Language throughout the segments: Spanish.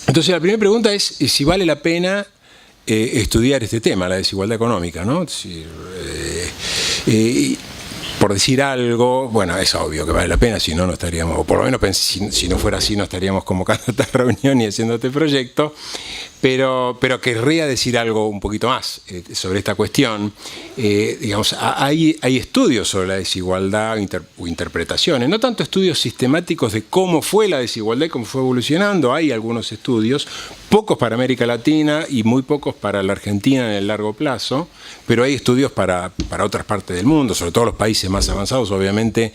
Entonces la primera pregunta es si vale la pena estudiar este tema, la desigualdad económica, ¿no? Es decir, por decir algo, bueno, es obvio que vale la pena, si no, no estaríamos, o por lo menos si no fuera así, no estaríamos convocando esta reunión y haciendo este proyecto, pero querría decir algo un poquito más sobre esta cuestión. Digamos, hay estudios sobre la desigualdad o interpretaciones, no tanto estudios sistemáticos de cómo fue la desigualdad y cómo fue evolucionando, hay algunos estudios, pocos para América Latina y muy pocos para la Argentina en el largo plazo, pero hay estudios para otras partes del mundo, sobre todo los países más avanzados, obviamente,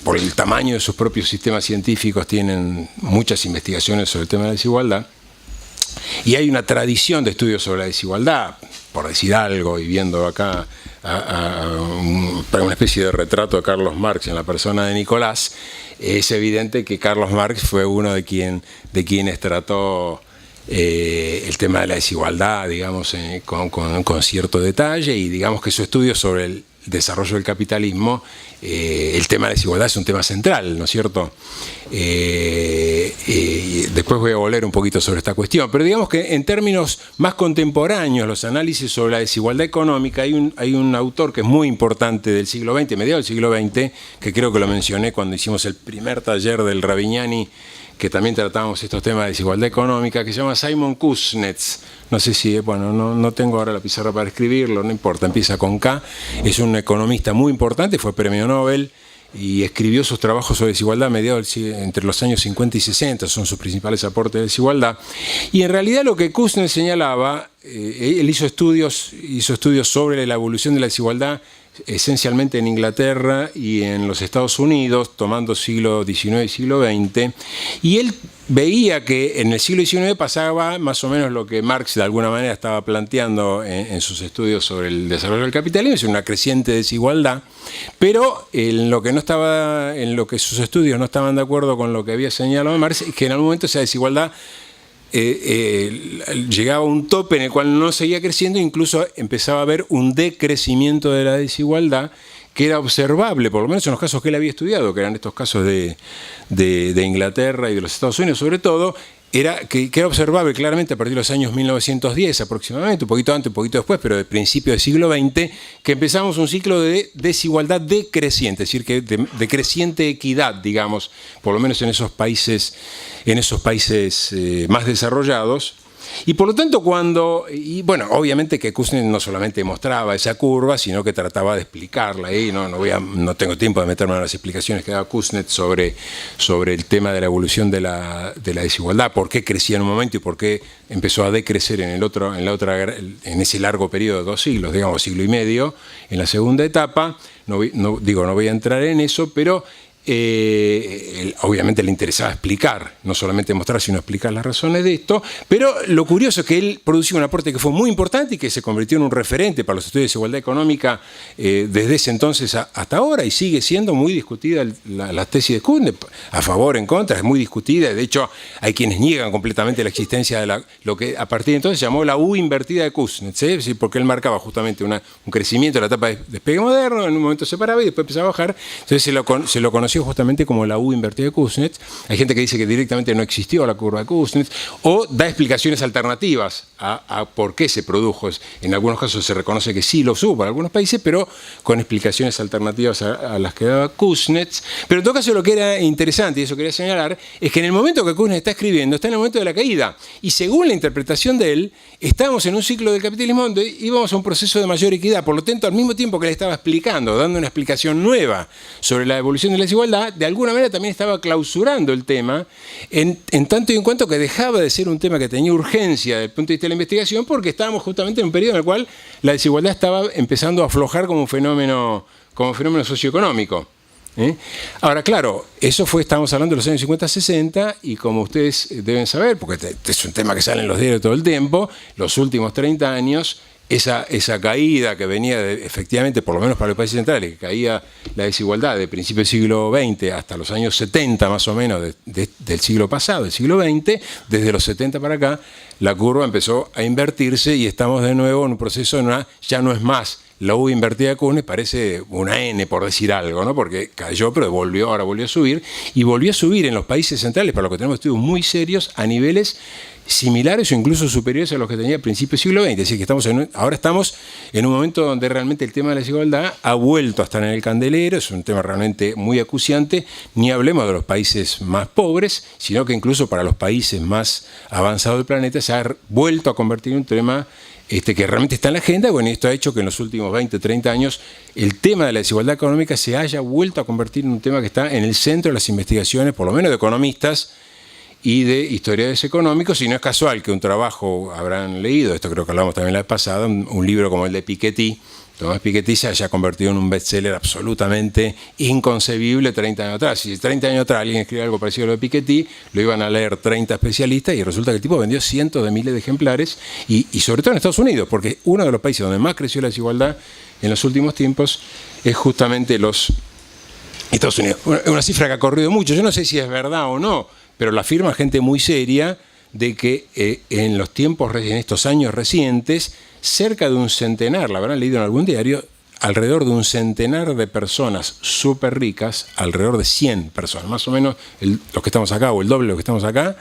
por el tamaño de sus propios sistemas científicos, tienen muchas investigaciones sobre el tema de la desigualdad. Y hay una tradición de estudios sobre la desigualdad, por decir algo, y viendo acá una especie de retrato de Carlos Marx en la persona de Nicolás, es evidente que Carlos Marx fue uno de quienes trató el tema de la desigualdad, digamos, con cierto detalle, y digamos que su estudio sobre el desarrollo del capitalismo, el tema de la desigualdad es un tema central, ¿no es cierto? Después voy a volver un poquito sobre esta cuestión, pero digamos que en términos más contemporáneos, los análisis sobre la desigualdad económica, hay un autor que es muy importante del siglo XX, mediados del siglo XX, que creo que lo mencioné cuando hicimos el primer taller del Ravignani, que también tratábamos estos temas de desigualdad económica, que se llama Simon Kuznets. No sé si, bueno, no tengo ahora la pizarra para escribirlo, no importa, empieza con K. Es un economista muy importante, fue premio Nobel y escribió sus trabajos sobre desigualdad entre los años 50 y 60, son sus principales aportes de desigualdad. Y en realidad lo que Kuznets señalaba, él hizo estudios sobre la evolución de la desigualdad esencialmente en Inglaterra y en los Estados Unidos, tomando siglo XIX y siglo XX, y él veía que en el siglo XIX pasaba más o menos lo que Marx de alguna manera estaba planteando en sus estudios sobre el desarrollo del capitalismo, es una creciente desigualdad, pero en lo que sus estudios no estaban de acuerdo con lo que había señalado Marx, es que en algún momento esa desigualdad llegaba a un tope en el cual no seguía creciendo, incluso empezaba a haber un decrecimiento de la desigualdad que era observable, por lo menos en los casos que él había estudiado, que eran estos casos de Inglaterra y de los Estados Unidos sobre todo, que era observable claramente a partir de los años 1910 aproximadamente, un poquito antes, un poquito después, pero de principio del siglo XX, que empezamos un ciclo de desigualdad decreciente, es decir, que de creciente equidad, digamos, por lo menos en esos países más desarrollados. Y por lo tanto bueno, obviamente que Kuznets no solamente mostraba esa curva, sino que trataba de explicarla, y no tengo tiempo de meterme en las explicaciones que daba Kuznets sobre el tema de la evolución de la desigualdad, por qué crecía en un momento y por qué empezó a decrecer en ese largo periodo de 2 siglos, digamos, siglo y medio, en la segunda etapa. No voy a entrar en eso, pero obviamente le interesaba explicar, no solamente mostrar, sino explicar las razones de esto, pero lo curioso es que él produjo un aporte que fue muy importante y que se convirtió en un referente para los estudios de desigualdad económica desde ese entonces hasta ahora, y sigue siendo muy discutida la tesis de Kuznets, a favor, en contra, es muy discutida. De hecho, hay quienes niegan completamente la existencia de lo que a partir de entonces se llamó la U invertida de Kuznets, porque él marcaba justamente un crecimiento de la etapa de despegue moderno, en un momento se paraba y después empezaba a bajar, entonces se lo conoció justamente como la U invertida de Kuznets. Hay gente que dice que directamente no existió la curva de Kuznets, o da explicaciones alternativas a por qué se produjo. En algunos casos se reconoce que sí lo hubo para algunos países, pero con explicaciones alternativas a las que daba Kuznets. Pero en todo caso, lo que era interesante, y eso quería señalar, es que en el momento que Kuznets está escribiendo, está en el momento de la caída, y según la interpretación de él, estábamos en un ciclo del capitalismo donde íbamos a un proceso de mayor equidad. Por lo tanto, al mismo tiempo que le estaba explicando, dando una explicación nueva sobre la evolución de la desigualdad, de alguna manera también estaba clausurando el tema, en tanto y en cuanto que dejaba de ser un tema que tenía urgencia desde el punto de vista de la investigación, porque estábamos justamente en un periodo en el cual la desigualdad estaba empezando a aflojar como fenómeno socioeconómico. Ahora, claro, estamos hablando de los años 50-60, y como ustedes deben saber, porque es un tema que sale en los diarios todo el tiempo, los últimos 30 años, esa caída que venía efectivamente, por lo menos para los países centrales, que caía la desigualdad de principio del siglo XX hasta los años 70 más o menos del siglo pasado, del siglo XX, desde los 70 para acá, la curva empezó a invertirse y estamos de nuevo en un proceso, ya no es más la U invertida de Kuznets parece una N, por decir algo, ¿no? Porque cayó, pero ahora volvió a subir, y volvió a subir en los países centrales, para lo que tenemos estudios muy serios, a niveles similares o incluso superiores a los que tenía a principios del siglo XX. Es decir, que ahora estamos en un momento donde realmente el tema de la desigualdad ha vuelto a estar en el candelero, es un tema realmente muy acuciante, ni hablemos de los países más pobres, sino que incluso para los países más avanzados del planeta se ha vuelto a convertir en un tema que realmente está en la agenda. Bueno, y esto ha hecho que en los últimos 20, 30 años el tema de la desigualdad económica se haya vuelto a convertir en un tema que está en el centro de las investigaciones, por lo menos de economistas y de historiadores económicos, y no es casual que un trabajo, habrán leído, esto creo que hablamos también la vez pasada, un libro como el de Piketty, Tomás Piketty, se haya convertido en un bestseller absolutamente inconcebible 30 años atrás. Si 30 años atrás alguien escribía algo parecido a lo de Piketty, lo iban a leer 30 especialistas, y resulta que el tipo vendió cientos de miles de ejemplares, y sobre todo en Estados Unidos, porque uno de los países donde más creció la desigualdad en los últimos tiempos es justamente los Estados Unidos. Una cifra que ha corrido mucho, yo no sé si es verdad o no, pero la afirma gente muy seria, de que en estos años recientes, cerca de un centenar, la habrán leído en algún diario, alrededor de un centenar de personas súper ricas, alrededor de 100 personas, más o menos los que estamos acá, o el doble de los que estamos acá,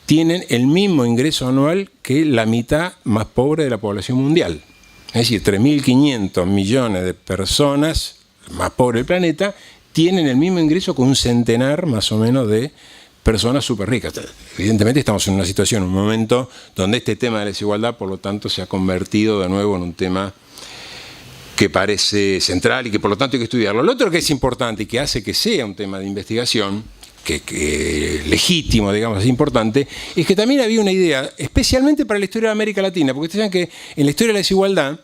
tienen el mismo ingreso anual que la mitad más pobre de la población mundial. Es decir, 3.500 millones de personas más pobres del planeta tienen el mismo ingreso que un centenar más o menos de personas súper ricas. Evidentemente estamos en una situación, un momento donde este tema de la desigualdad, por lo tanto, se ha convertido de nuevo en un tema que parece central y que por lo tanto hay que estudiarlo. Lo otro que es importante y que hace que sea un tema de investigación, que legítimo, digamos, es importante, es que también había una idea, especialmente para la historia de América Latina, porque ustedes saben que en la historia de la desigualdad,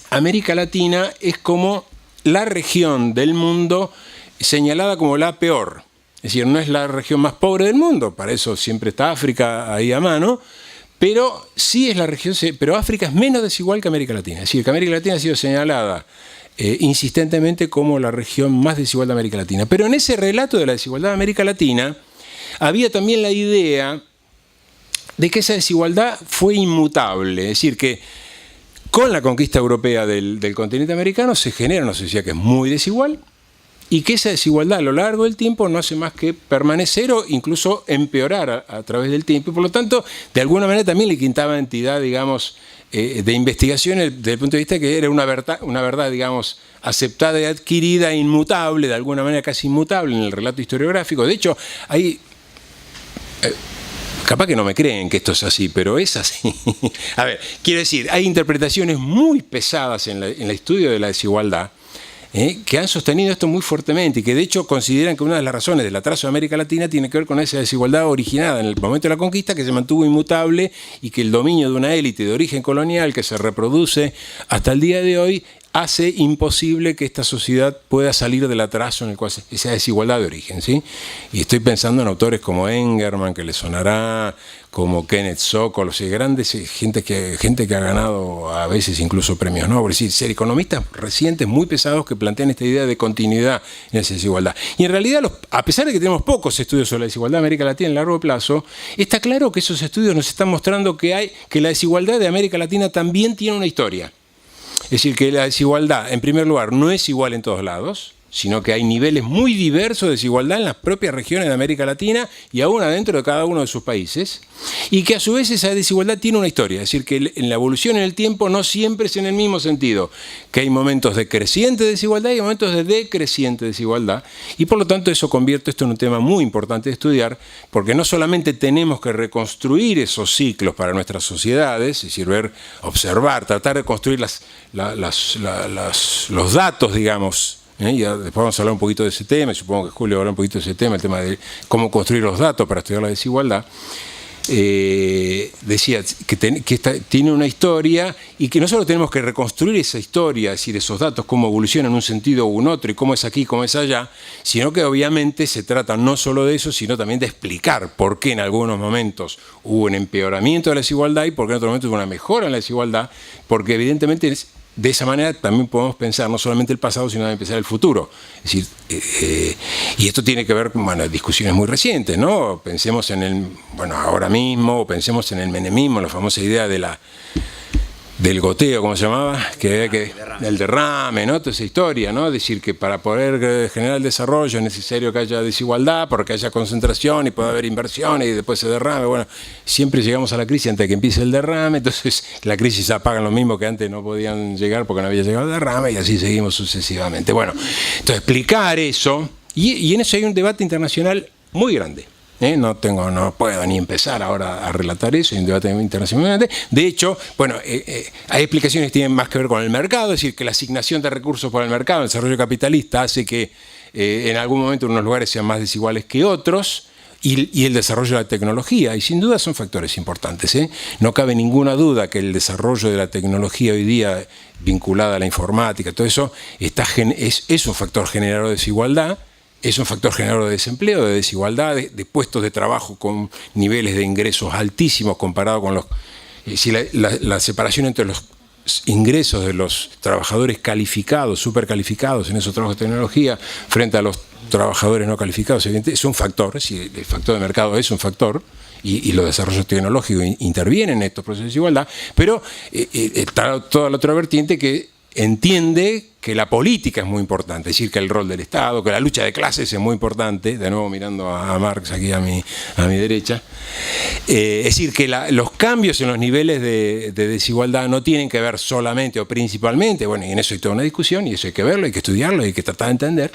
América Latina es como la región del mundo señalada como la peor. Es decir, no es la región más pobre del mundo, para eso siempre está África ahí a mano, pero sí es la región, pero África es menos desigual que América Latina. Es decir, que América Latina ha sido señalada insistentemente como la región más desigual de América Latina. Pero en ese relato de la desigualdad de América Latina había también la idea de que esa desigualdad fue inmutable. Es decir, que con la conquista europea del continente americano se genera una sociedad que es muy desigual, y que esa desigualdad a lo largo del tiempo no hace más que permanecer o incluso empeorar a través del tiempo. Y por lo tanto, de alguna manera también le quitaba entidad, digamos, de investigación desde el punto de vista que era una verdad, digamos, aceptada y adquirida, inmutable, de alguna manera casi inmutable en el relato historiográfico. De hecho, hay... capaz que no me creen que esto es así, pero es así. A ver, quiero decir, hay interpretaciones muy pesadas en el estudio de la desigualdad, que han sostenido esto muy fuertemente y que de hecho consideran que una de las razones del atraso de América Latina tiene que ver con esa desigualdad originada en el momento de la conquista, que se mantuvo inmutable, y que el dominio de una élite de origen colonial que se reproduce hasta el día de hoy hace imposible que esta sociedad pueda salir del atraso en el cual esa desigualdad de origen, ¿sí? Y estoy pensando en autores como Engerman, que les sonará, como Kenneth Sokol, o sea, grandes gente que ha ganado a veces incluso premios Nobel, es decir, ser economistas recientes muy pesados que plantean esta idea de continuidad en esa desigualdad. Y en realidad, a pesar de que tenemos pocos estudios sobre la desigualdad de América Latina en largo plazo, está claro que esos estudios nos están mostrando que la desigualdad de América Latina también tiene una historia. Es decir, que la desigualdad, en primer lugar, no es igual en todos lados, sino que hay niveles muy diversos de desigualdad en las propias regiones de América Latina y aún adentro de cada uno de sus países, y que a su vez esa desigualdad tiene una historia. Es decir, que en la evolución en el tiempo no siempre es en el mismo sentido, que hay momentos de creciente desigualdad y momentos de decreciente desigualdad, y por lo tanto eso convierte esto en un tema muy importante de estudiar, porque no solamente tenemos que reconstruir esos ciclos para nuestras sociedades, es decir, observar, tratar de construir los datos, digamos. Ya después vamos a hablar un poquito de ese tema, y supongo que Julio va a hablar un poquito de ese tema, el tema de cómo construir los datos para estudiar la desigualdad. Decía que tiene una historia, y que no solo tenemos que reconstruir esa historia, es decir, esos datos, cómo evolucionan en un sentido u un otro, y cómo es aquí, cómo es allá, sino que obviamente se trata no solo de eso, sino también de explicar por qué en algunos momentos hubo un empeoramiento de la desigualdad y por qué en otros momentos hubo una mejora en la desigualdad, porque evidentemente de esa manera también podemos pensar no solamente el pasado, sino también pensar el futuro. Es decir, y esto tiene que ver con discusiones muy recientes, ¿no? Pensemos ahora mismo, o pensemos en el menemismo, la famosa idea de del goteo, ¿cómo se llamaba? El derrame, ¿no? Toda esa historia, ¿no? Decir que para poder generar el desarrollo es necesario que haya desigualdad, porque haya concentración y pueda haber inversiones y después se derrame. Bueno, siempre llegamos a la crisis antes de que empiece el derrame, entonces la crisis apaga lo mismo que antes no podían llegar porque no había llegado el derrame, y así seguimos sucesivamente. Bueno, entonces explicar eso, y en eso hay un debate internacional muy grande. No puedo ni empezar ahora a relatar eso, hay un debate internacional. De hecho, bueno, hay explicaciones que tienen más que ver con el mercado, es decir, que la asignación de recursos por el mercado, el desarrollo capitalista, hace que en algún momento unos lugares sean más desiguales que otros, y el desarrollo de la tecnología, y sin duda son factores importantes. No cabe ninguna duda que el desarrollo de la tecnología hoy día vinculada a la informática, todo eso es un factor generador de desigualdad. Es un factor generador de desempleo, de desigualdad, de puestos de trabajo con niveles de ingresos altísimos comparado con la separación entre los ingresos de los trabajadores calificados, supercalificados en esos trabajos de tecnología, frente a los trabajadores no calificados, evidentemente, es un factor, el factor de mercado es un factor, y los desarrollos tecnológicos intervienen en estos procesos de desigualdad, pero está toda la otra vertiente que entiende que la política es muy importante, es decir, que el rol del Estado, que la lucha de clases es muy importante, de nuevo mirando a Marx aquí a mi derecha, es decir, que los cambios en los niveles de desigualdad no tienen que ver solamente o principalmente, bueno, y en eso hay toda una discusión, y eso hay que verlo, hay que estudiarlo, hay que tratar de entender,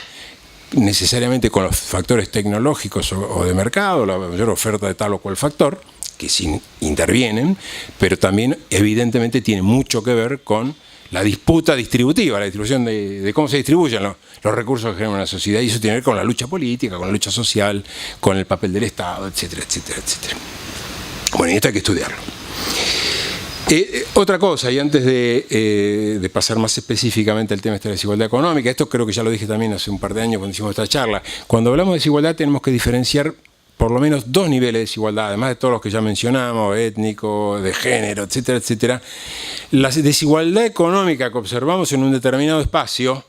necesariamente con los factores tecnológicos o de mercado, la mayor oferta de tal o cual factor, que sí intervienen, pero también evidentemente tiene mucho que ver con la disputa distributiva, la distribución de cómo se distribuyen los recursos que genera una sociedad, y eso tiene que ver con la lucha política, con la lucha social, con el papel del Estado, etcétera, etcétera, etcétera. Bueno, y esto hay que estudiarlo. Otra cosa, y antes de pasar más específicamente al tema de la desigualdad económica, esto creo que ya lo dije también hace un par de años cuando hicimos esta charla, cuando hablamos de desigualdad tenemos que diferenciar por lo menos dos niveles de desigualdad, además de todos los que ya mencionamos, étnico, de género, etcétera, etcétera. La desigualdad económica que observamos en un determinado espacio,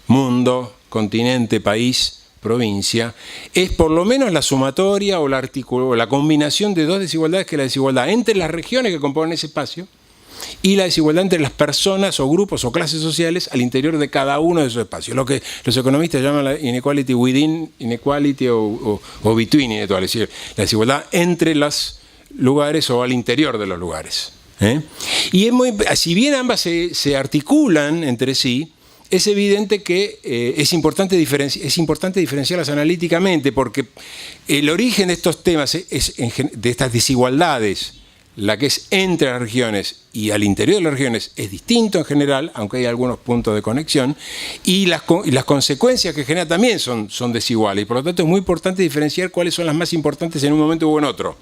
mundo, continente, país, provincia, es por lo menos la sumatoria o la combinación de dos desigualdades, que es la desigualdad entre las regiones que componen ese espacio y la desigualdad entre las personas o grupos o clases sociales al interior de cada uno de esos espacios. Lo que los economistas llaman la inequality within inequality o between inequality, es decir, la desigualdad entre los lugares o al interior de los lugares. Y si bien ambas se articulan entre sí, es evidente que es importante diferenciarlas analíticamente, porque el origen de estos temas, de estas desigualdades, la que es entre las regiones y al interior de las regiones, es distinto en general, aunque hay algunos puntos de conexión, y las consecuencias que genera también son desiguales, y por lo tanto es muy importante diferenciar cuáles son las más importantes en un momento u en otro.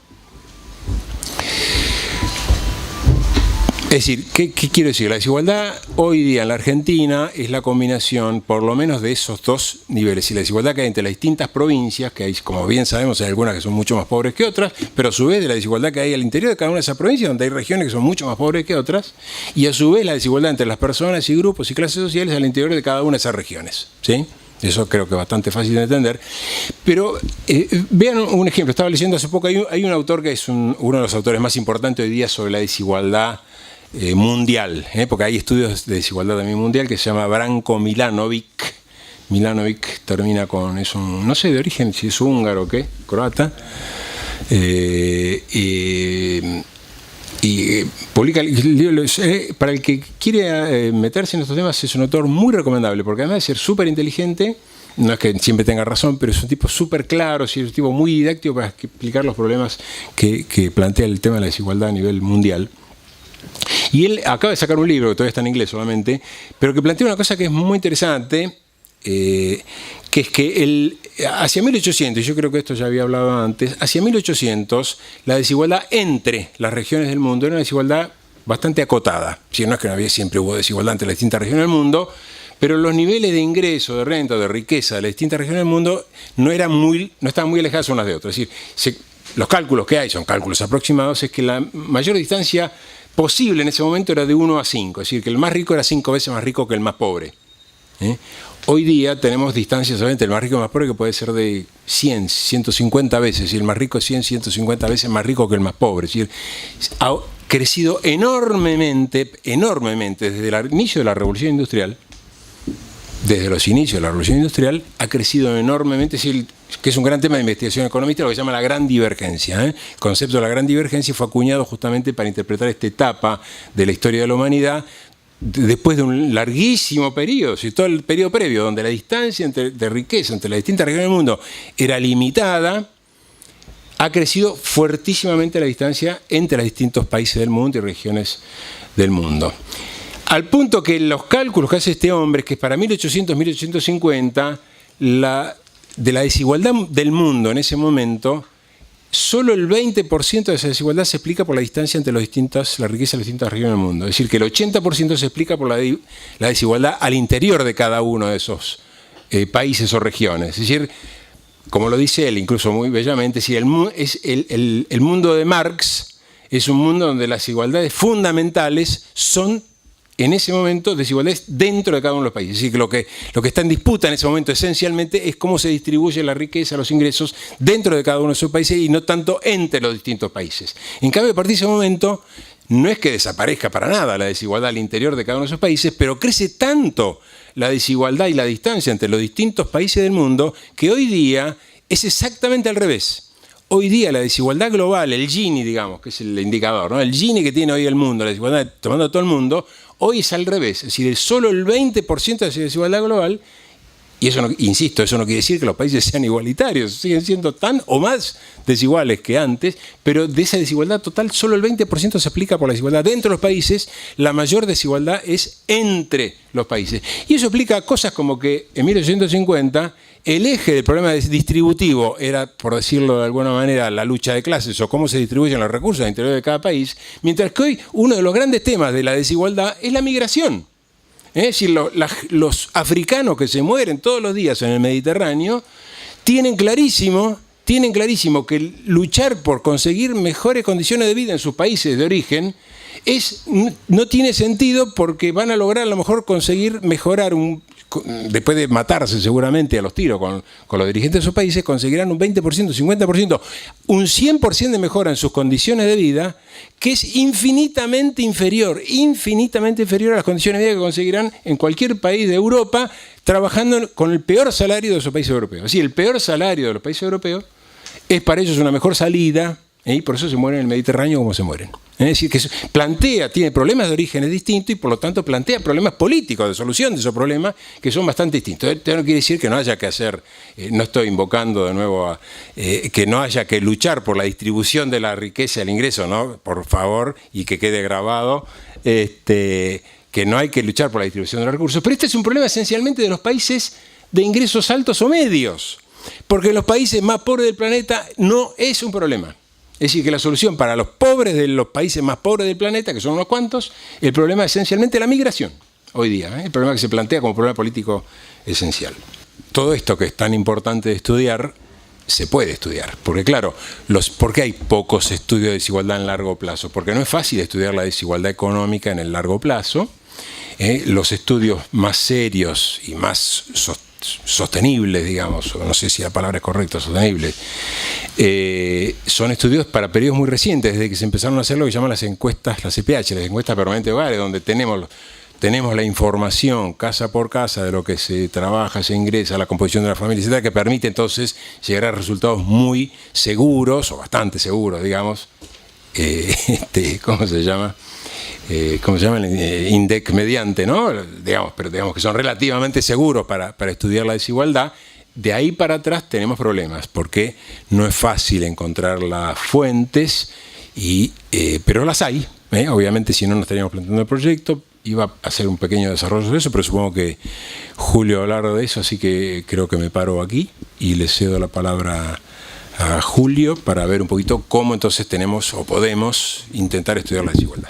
Es decir, ¿qué quiero decir? La desigualdad hoy día en la Argentina es la combinación, por lo menos, de esos dos niveles. Y la desigualdad que hay entre las distintas provincias, que hay, como bien sabemos, hay algunas que son mucho más pobres que otras, pero a su vez de la desigualdad que hay al interior de cada una de esas provincias, donde hay regiones que son mucho más pobres que otras, y a su vez la desigualdad entre las personas y grupos y clases sociales al interior de cada una de esas regiones. ¿Sí? Eso creo que es bastante fácil de entender. Pero vean un ejemplo. Estaba leyendo hace poco, hay un autor que es uno de los autores más importantes hoy día sobre la desigualdad mundial, porque hay estudios de desigualdad también mundial, que se llama Branko Milanovic. Milanovic termina con, no sé de origen, si es húngaro o qué, croata. Y publica libros, para el que quiere meterse en estos temas, es un autor muy recomendable, porque además de ser súper inteligente, no es que siempre tenga razón, pero es un tipo súper claro, es un tipo muy didáctico para explicar los problemas que plantea el tema de la desigualdad a nivel mundial. Y él acaba de sacar un libro, que todavía está en inglés solamente, pero que plantea una cosa que es muy interesante, que es que hacia 1800, y yo creo que esto ya había hablado antes, hacia 1800 la desigualdad entre las regiones del mundo era una desigualdad bastante acotada. Si no es que siempre hubo desigualdad entre las distintas regiones del mundo, pero los niveles de ingreso, de renta, de riqueza de las distintas regiones del mundo no estaban muy alejadas unas de otras. Es decir, los cálculos que hay son cálculos aproximados, es que la mayor distancia posible en ese momento era de 1 a 5, es decir, que el más rico era 5 veces más rico que el más pobre. Hoy día tenemos distancias solamente el más rico y el más pobre que puede ser de 100, 150 veces, y el más rico es 100, 150 veces más rico que el más pobre. Es decir, crecido enormemente, enormemente, desde el inicio de la Revolución Industrial. Desde los inicios de la Revolución Industrial ha crecido enormemente, que es un gran tema de investigación economista, lo que se llama la gran divergencia. El concepto de la gran divergencia fue acuñado justamente para interpretar esta etapa de la historia de la humanidad después de un larguísimo periodo, todo el periodo previo, donde la distancia de riqueza entre las distintas regiones del mundo era limitada. Ha crecido fuertísimamente la distancia entre los distintos países del mundo y regiones del mundo. Al punto que los cálculos que hace este hombre, que es para 1800-1850, de la desigualdad del mundo en ese momento, solo el 20% de esa desigualdad se explica por la distancia entre la riqueza de las distintas regiones del mundo. Es decir, que el 80% se explica por la desigualdad al interior de cada uno de esos países o regiones. Es decir, como lo dice él, incluso muy bellamente, si el mundo de Marx es un mundo donde las desigualdades fundamentales son, en ese momento, desigualdades dentro de cada uno de los países. Es decir, que lo que está en disputa en ese momento esencialmente es cómo se distribuye la riqueza, los ingresos dentro de cada uno de esos países y no tanto entre los distintos países. En cambio, a partir de ese momento, no es que desaparezca para nada la desigualdad al interior de cada uno de esos países, pero crece tanto la desigualdad y la distancia entre los distintos países del mundo que hoy día es exactamente al revés. Hoy día la desigualdad global, el Gini, digamos, que es el indicador, ¿no? El Gini que tiene hoy el mundo, la desigualdad tomando a todo el mundo, hoy es al revés. Es decir, solo el 20% de esa desigualdad global, y eso, insisto, eso no quiere decir que los países sean igualitarios, siguen siendo tan o más desiguales que antes, pero de esa desigualdad total solo el 20% se aplica por la desigualdad dentro de los países, la mayor desigualdad es entre los países. Y eso explica cosas como que en 1850 el eje del problema distributivo era, por decirlo de alguna manera, la lucha de clases o cómo se distribuyen los recursos al interior de cada país, mientras que hoy uno de los grandes temas de la desigualdad es la migración. Es decir, los africanos que se mueren todos los días en el Mediterráneo tienen clarísimo que luchar por conseguir mejores condiciones de vida en sus países de origen no tiene sentido, porque van a lograr a lo mejor conseguir mejorar después de matarse seguramente a los tiros con los dirigentes de esos países, conseguirán un 20%, 50%, un 100% de mejora en sus condiciones de vida, que es infinitamente inferior a las condiciones de vida que conseguirán en cualquier país de Europa trabajando con el peor salario de esos países europeos. Es decir, el peor salario de los países europeos es para ellos una mejor salida, y por eso se mueren en el Mediterráneo como se mueren. Es decir, que tiene problemas de orígenes distintos y por lo tanto plantea problemas políticos de solución de esos problemas que son bastante distintos. Esto no quiere decir que no haya que hacer, no estoy invocando de nuevo que no haya que luchar por la distribución de la riqueza, el ingreso, ¿no? Por favor, y que quede grabado, que no hay que luchar por la distribución de los recursos. Pero este es un problema esencialmente de los países de ingresos altos o medios, porque en los países más pobres del planeta no es un problema. Es decir, que la solución para los pobres de los países más pobres del planeta, que son unos cuantos, el problema es esencialmente la migración, hoy día, el problema que se plantea como problema político esencial. Todo esto que es tan importante de estudiar, se puede estudiar, porque claro, ¿por qué hay pocos estudios de desigualdad en largo plazo? Porque no es fácil estudiar la desigualdad económica en el largo plazo. Los estudios más serios y más sostenibles, digamos, no sé si la palabra es correcta, sostenibles, son estudios para periodos muy recientes, desde que se empezaron a hacer lo que llaman las encuestas, las EPH, las encuestas permanentes de hogares, donde tenemos la información casa por casa de lo que se trabaja, se ingresa, la composición de la familia, etcétera, que permite entonces llegar a resultados muy seguros, o bastante seguros, digamos, ¿cómo se llama? El INDEC mediante, ¿no? Pero digamos que son relativamente seguros para estudiar la desigualdad. De ahí para atrás tenemos problemas, porque no es fácil encontrar las fuentes, pero las hay. Obviamente, si no, nos estaríamos planteando el proyecto. Iba a hacer un pequeño desarrollo de eso, pero supongo que Julio va a hablar de eso, así que creo que me paro aquí y le cedo la palabra a Julio para ver un poquito cómo entonces tenemos o podemos intentar estudiar la desigualdad.